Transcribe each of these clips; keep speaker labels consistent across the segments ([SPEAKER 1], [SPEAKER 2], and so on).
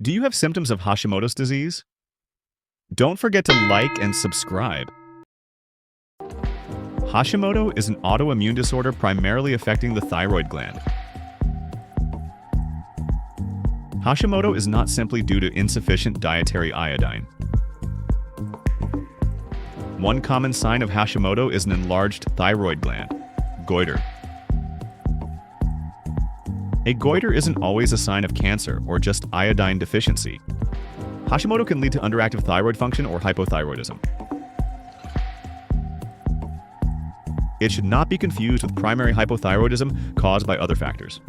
[SPEAKER 1] Do you have symptoms of Hashimoto's disease? Don't forget to like and subscribe. Hashimoto is an autoimmune disorder primarily affecting the thyroid gland. Hashimoto is not simply due to insufficient dietary iodine. One common sign of Hashimoto is an enlarged thyroid gland, goiter. A goiter isn't always a sign of cancer or just iodine deficiency. Hashimoto can lead to underactive thyroid function or hypothyroidism. It should not be confused with primary hypothyroidism caused by other factors.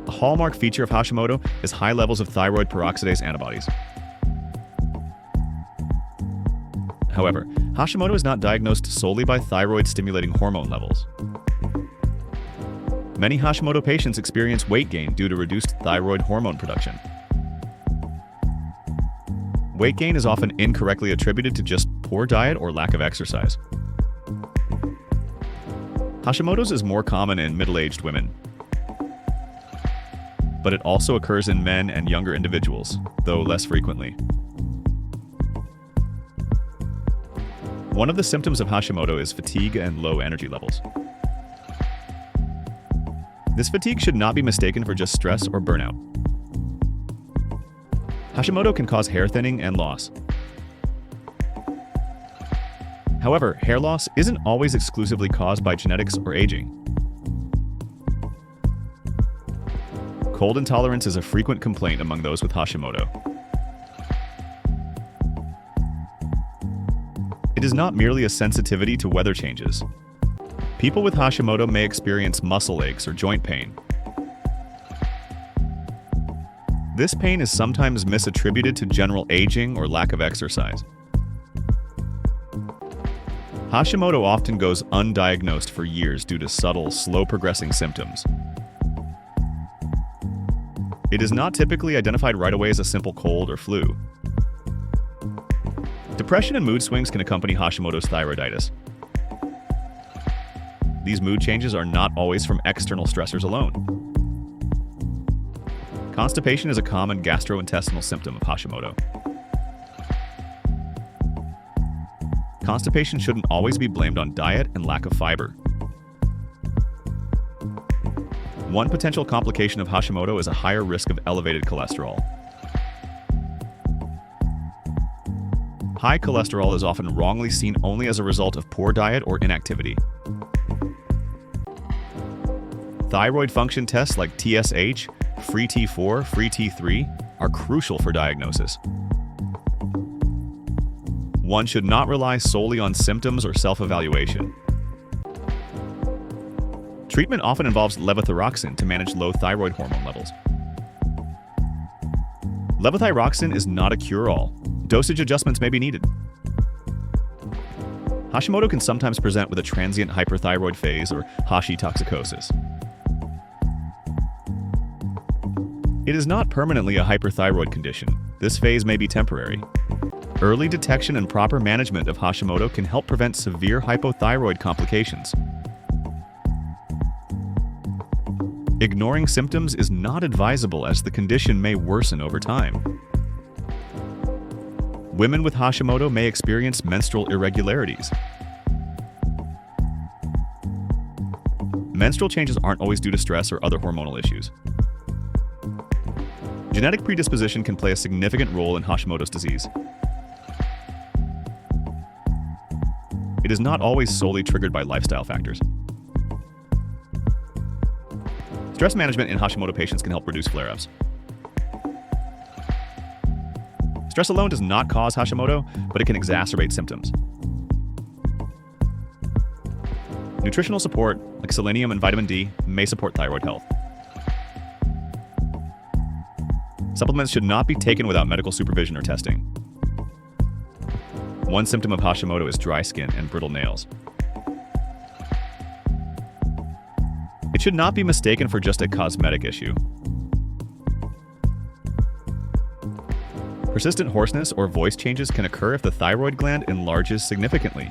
[SPEAKER 1] A hallmark feature of Hashimoto is high levels of thyroid peroxidase antibodies. However, Hashimoto is not diagnosed solely by thyroid-stimulating hormone levels. Many Hashimoto patients experience weight gain due to reduced thyroid hormone production. Weight gain is often incorrectly attributed to just poor diet or lack of exercise. Hashimoto's is more common in middle-aged women, but it also occurs in men and younger individuals, though less frequently. One of the symptoms of Hashimoto is fatigue and low energy levels. This fatigue should not be mistaken for just stress or burnout. Hashimoto can cause hair thinning and loss. However, hair loss isn't always exclusively caused by genetics or aging. Cold intolerance is a frequent complaint among those with Hashimoto. It is not merely a sensitivity to weather changes. People with Hashimoto may experience muscle aches or joint pain. This pain is sometimes misattributed to general aging or lack of exercise. Hashimoto often goes undiagnosed for years due to subtle, slow-progressing symptoms. It is not typically identified right away as a simple cold or flu. Depression and mood swings can accompany Hashimoto's thyroiditis. These mood changes are not always from external stressors alone. Constipation is a common gastrointestinal symptom of Hashimoto. Constipation shouldn't always be blamed on diet and lack of fiber. One potential complication of Hashimoto is a higher risk of elevated cholesterol. High cholesterol is often wrongly seen only as a result of poor diet or inactivity. Thyroid function tests like TSH, free T4, free T3 are crucial for diagnosis. One should not rely solely on symptoms or self-evaluation. Treatment often involves levothyroxine to manage low thyroid hormone levels. Levothyroxine is not a cure-all. Dosage adjustments may be needed. Hashimoto can sometimes present with a transient hyperthyroid phase or Hashitoxicosis. It is not permanently a hyperthyroid condition. This phase may be temporary. Early detection and proper management of Hashimoto can help prevent severe hypothyroid complications. Ignoring symptoms is not advisable as the condition may worsen over time. Women with Hashimoto may experience menstrual irregularities. Menstrual changes aren't always due to stress or other hormonal issues. Genetic predisposition can play a significant role in Hashimoto's disease. It is not always solely triggered by lifestyle factors. Stress management in Hashimoto patients can help reduce flare-ups. Stress alone does not cause Hashimoto, but it can exacerbate symptoms. Nutritional support, like selenium and vitamin D, may support thyroid health. Supplements should not be taken without medical supervision or testing. One symptom of Hashimoto is dry skin and brittle nails. It should not be mistaken for just a cosmetic issue. Persistent hoarseness or voice changes can occur if the thyroid gland enlarges significantly.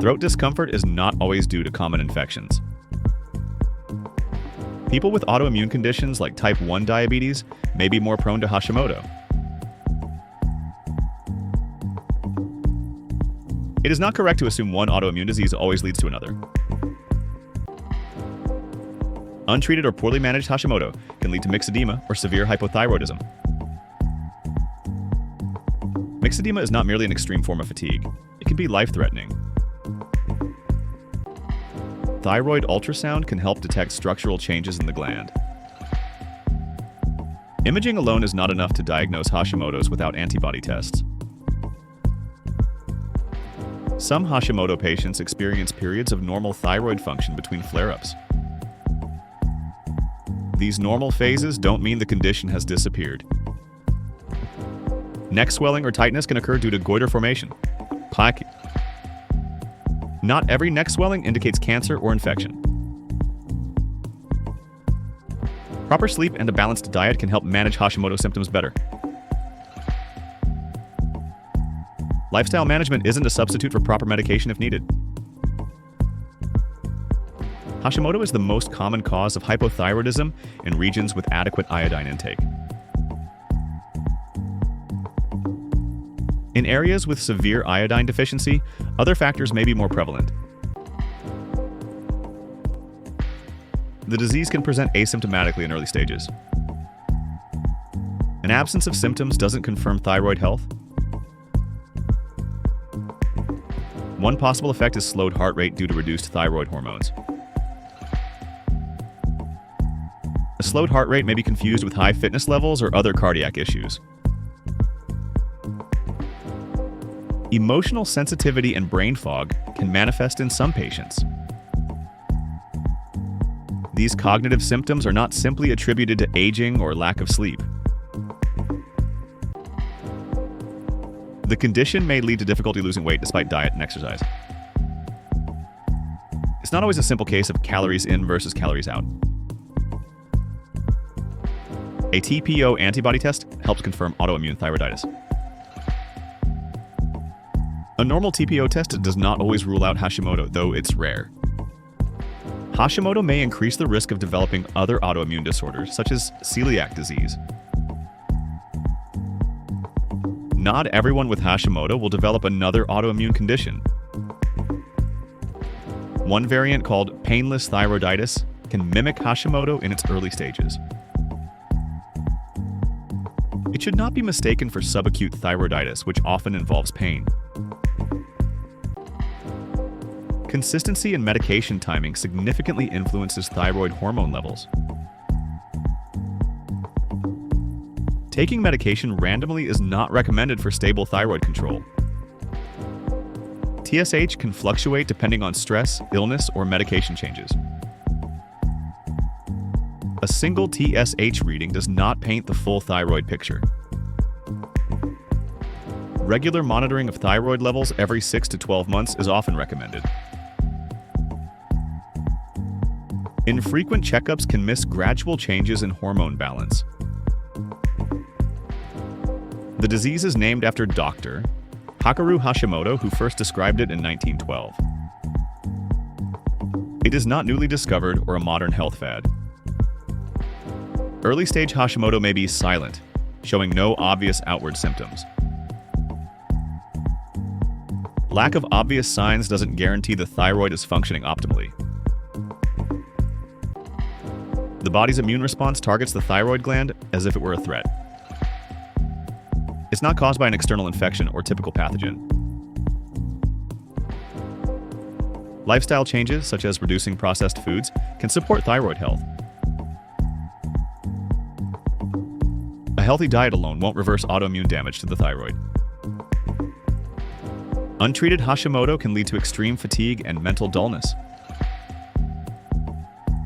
[SPEAKER 1] Throat discomfort is not always due to common infections. People with autoimmune conditions like type 1 diabetes may be more prone to Hashimoto. It is not correct to assume one autoimmune disease always leads to another. Untreated or poorly managed Hashimoto can lead to myxedema or severe hypothyroidism. Myxedema is not merely an extreme form of fatigue. It can be life-threatening. Thyroid ultrasound can help detect structural changes in the gland. Imaging alone is not enough to diagnose Hashimoto's without antibody tests. Some Hashimoto patients experience periods of normal thyroid function between flare-ups. These normal phases don't mean the condition has disappeared. Neck swelling or tightness can occur due to goiter formation, plaque. Not every neck swelling indicates cancer or infection. Proper sleep and a balanced diet can help manage Hashimoto symptoms better. Lifestyle management isn't a substitute for proper medication if needed. Hashimoto is the most common cause of hypothyroidism in regions with adequate iodine intake. In areas with severe iodine deficiency, other factors may be more prevalent. The disease can present asymptomatically in early stages. An absence of symptoms doesn't confirm thyroid health. One possible effect is slowed heart rate due to reduced thyroid hormones. A slowed heart rate may be confused with high fitness levels or other cardiac issues. Emotional sensitivity and brain fog can manifest in some patients. These cognitive symptoms are not simply attributed to aging or lack of sleep. The condition may lead to difficulty losing weight despite diet and exercise. It's not always a simple case of calories in versus calories out. A TPO antibody test helps confirm autoimmune thyroiditis. A normal TPO test does not always rule out Hashimoto, though it's rare. Hashimoto may increase the risk of developing other autoimmune disorders, such as celiac disease. Not everyone with Hashimoto will develop another autoimmune condition. One variant called painless thyroiditis can mimic Hashimoto in its early stages. It should not be mistaken for subacute thyroiditis, which often involves pain. Consistency in medication timing significantly influences thyroid hormone levels. Taking medication randomly is not recommended for stable thyroid control. TSH can fluctuate depending on stress, illness, or medication changes. A single TSH reading does not paint the full thyroid picture. Regular monitoring of thyroid levels every 6 to 12 months is often recommended. Infrequent checkups can miss gradual changes in hormone balance. The disease is named after Dr. Hikaru Hashimoto, who first described it in 1912. It is not newly discovered or a modern health fad. Early-stage Hashimoto may be silent, showing no obvious outward symptoms. Lack of obvious signs doesn't guarantee the thyroid is functioning optimally. The body's immune response targets the thyroid gland as if it were a threat. It's not caused by an external infection or typical pathogen. Lifestyle changes, such as reducing processed foods, can support thyroid health. A healthy diet alone won't reverse autoimmune damage to the thyroid. Untreated Hashimoto can lead to extreme fatigue and mental dullness.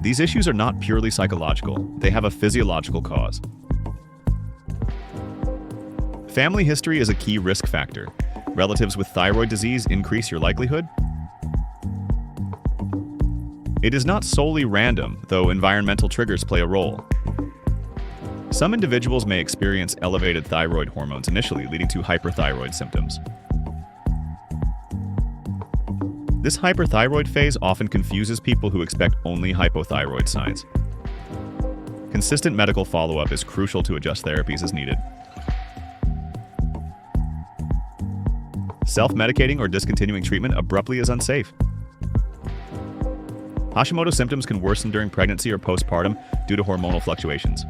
[SPEAKER 1] These issues are not purely psychological, they have a physiological cause. Family history is a key risk factor. Relatives with thyroid disease increase your likelihood. It is not solely random, though environmental triggers play a role. Some individuals may experience elevated thyroid hormones initially, leading to hyperthyroid symptoms. This hyperthyroid phase often confuses people who expect only hypothyroid signs. Consistent medical follow-up is crucial to adjust therapies as needed. Self-medicating or discontinuing treatment abruptly is unsafe. Hashimoto symptoms can worsen during pregnancy or postpartum due to hormonal fluctuations.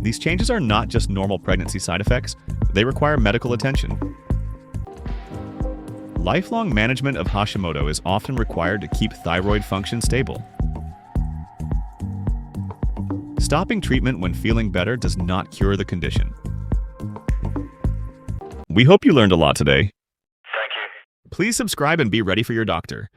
[SPEAKER 1] These changes are not just normal pregnancy side effects, they require medical attention. Lifelong management of Hashimoto is often required to keep thyroid function stable. Stopping treatment when feeling better does not cure the condition. We hope you learned a lot today.
[SPEAKER 2] Thank you.
[SPEAKER 1] Please subscribe and be ready for your doctor.